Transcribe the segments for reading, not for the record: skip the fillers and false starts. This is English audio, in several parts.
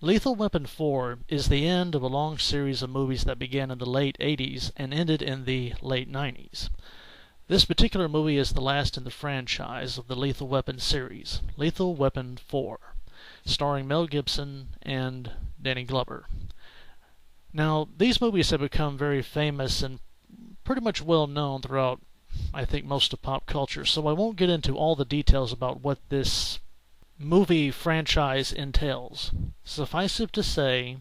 Lethal Weapon 4 is the end of a long series of movies that began in the late 80s and ended in the late 90s. This particular movie is the last in the franchise of the Lethal Weapon series, Lethal Weapon 4, starring Mel Gibson and Danny Glover. Now, these movies have become very famous and pretty much well known throughout, I think, most of pop culture, so I won't get into all the details about what this movie franchise entails. Suffice it to say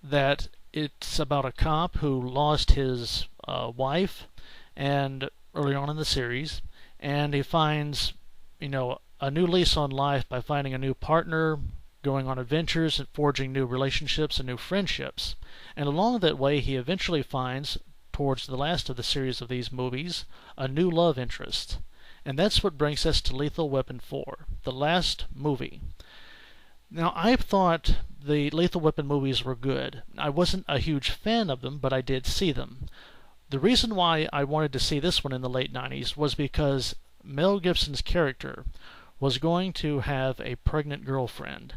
that it's about a cop who lost his wife and early on in the series, and he finds, a new lease on life by finding a new partner, going on adventures and forging new relationships and new friendships. And along that way he eventually finds, towards the last of the series of these movies, a new love interest. And that's what brings us to Lethal Weapon 4, the last movie. Now, I thought the Lethal Weapon movies were good. I wasn't a huge fan of them, but I did see them. The reason why I wanted to see this one in the late 90s was because Mel Gibson's character was going to have a pregnant girlfriend.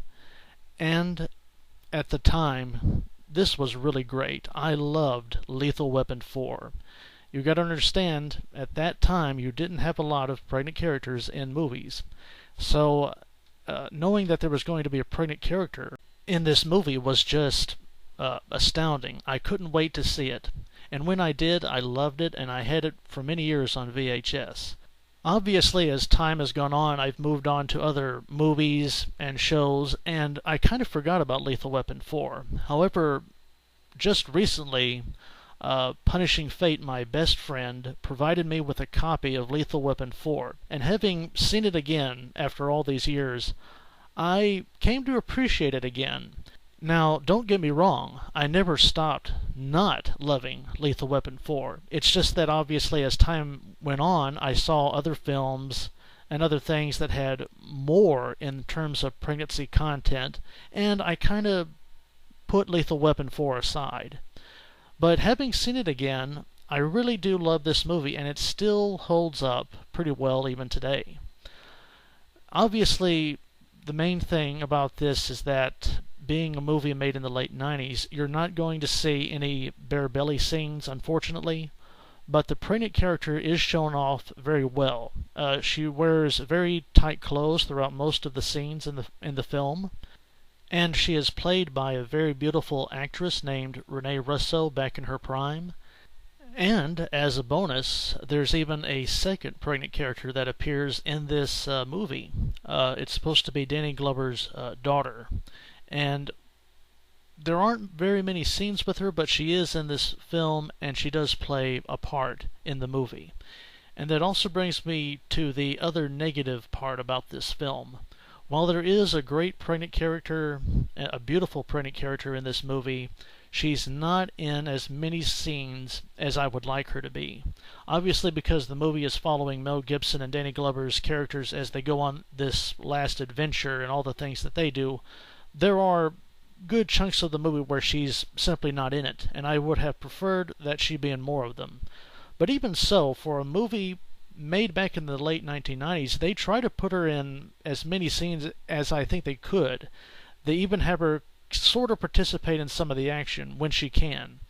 And at the time, this was really great. I loved Lethal Weapon 4. You got to understand, at that time, you didn't have a lot of pregnant characters in movies. So, knowing that there was going to be a pregnant character in this movie was just astounding. I couldn't wait to see it. And when I did, I loved it, and I had it for many years on VHS. Obviously, as time has gone on, I've moved on to other movies and shows, and I kind of forgot about Lethal Weapon 4. However, just recently, Punishing Fate, my best friend, provided me with a copy of Lethal Weapon 4, and having seen it again after all these years, I came to appreciate it again. Now, don't get me wrong, I never stopped not loving Lethal Weapon 4. It's just that obviously as time went on, I saw other films and other things that had more in terms of pregnancy content, and I kind of put Lethal Weapon 4 aside. But having seen it again, I really do love this movie, and it still holds up pretty well even today. Obviously, the main thing about this is that being a movie made in the late 90s, you're not going to see any bare belly scenes, unfortunately, but the pregnant character is shown off very well. She wears very tight clothes throughout most of the scenes in the film. And she is played by a very beautiful actress named Renee Russo back in her prime. And, as a bonus, there's even a second pregnant character that appears in this movie. It's supposed to be Danny Glover's daughter. And there aren't very many scenes with her, but she is in this film, and she does play a part in the movie. And that also brings me to the other negative part about this film. While there is a great pregnant character, a beautiful pregnant character in this movie, she's not in as many scenes as I would like her to be. Obviously, because the movie is following Mel Gibson and Danny Glover's characters as they go on this last adventure and all the things that they do, there are good chunks of the movie where she's simply not in it, and I would have preferred that she be in more of them. But even so, for a movie made back in the late 1990s, they try to put her in as many scenes as I think they could. They even have her sort of participate in some of the action when she can.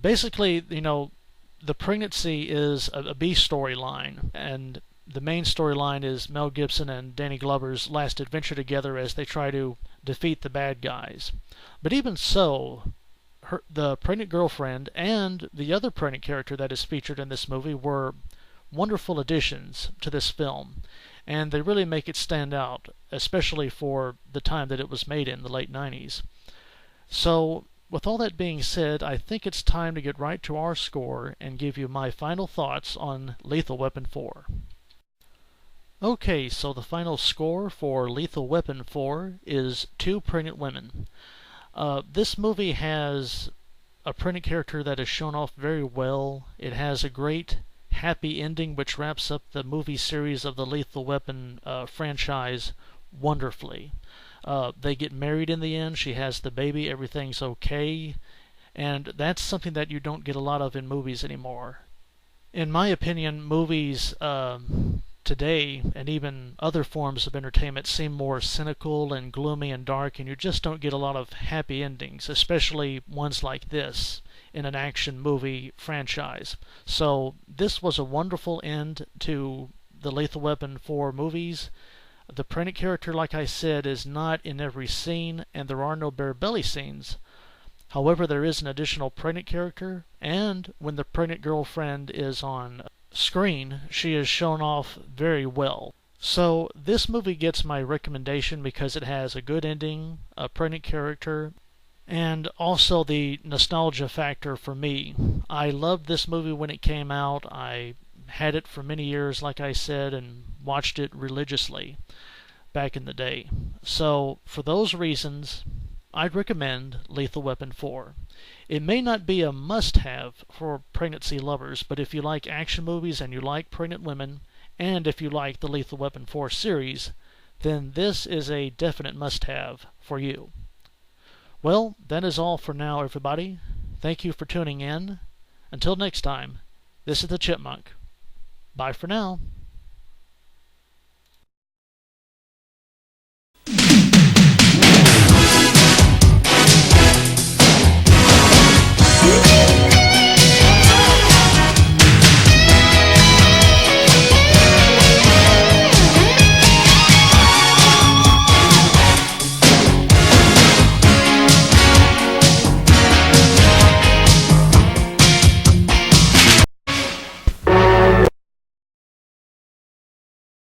Basically, the pregnancy is a B storyline, and the main storyline is Mel Gibson and Danny Glover's last adventure together as they try to defeat the bad guys. But even so, the pregnant girlfriend and the other pregnant character that is featured in this movie were wonderful additions to this film, and they really make it stand out, especially for the time that it was made in, the late 90s. So, with all that being said, I think it's time to get right to our score and give you my final thoughts on Lethal Weapon 4. Okay, so the final score for Lethal Weapon 4 is 2 Pregnant Women. This movie has a pregnant character that is shown off very well. It has a great happy ending which wraps up the movie series of the Lethal Weapon franchise wonderfully. They get married in the end, she has the baby, everything's okay, and that's something that you don't get a lot of in movies anymore. In my opinion, movies today, and even other forms of entertainment, seem more cynical and gloomy and dark, and you just don't get a lot of happy endings, especially ones like this in an action movie franchise. So this was a wonderful end to the Lethal Weapon 4 movies. The pregnant character, like I said, is not in every scene, and there are no bare belly scenes. However, there is an additional pregnant character, and when the pregnant girlfriend is on screen, she is shown off very well. So this movie gets my recommendation because it has a good ending, a pregnant character, and also the nostalgia factor for me. I loved this movie when it came out. I had it for many years, like I said, and watched it religiously back in the day. So for those reasons, I'd recommend Lethal Weapon 4. It may not be a must-have for pregnancy lovers, but if you like action movies and you like pregnant women, and if you like the Lethal Weapon 4 series, then this is a definite must-have for you. Well, that is all for now, everybody. Thank you for tuning in. Until next time, this is the Chipmunk. Bye for now.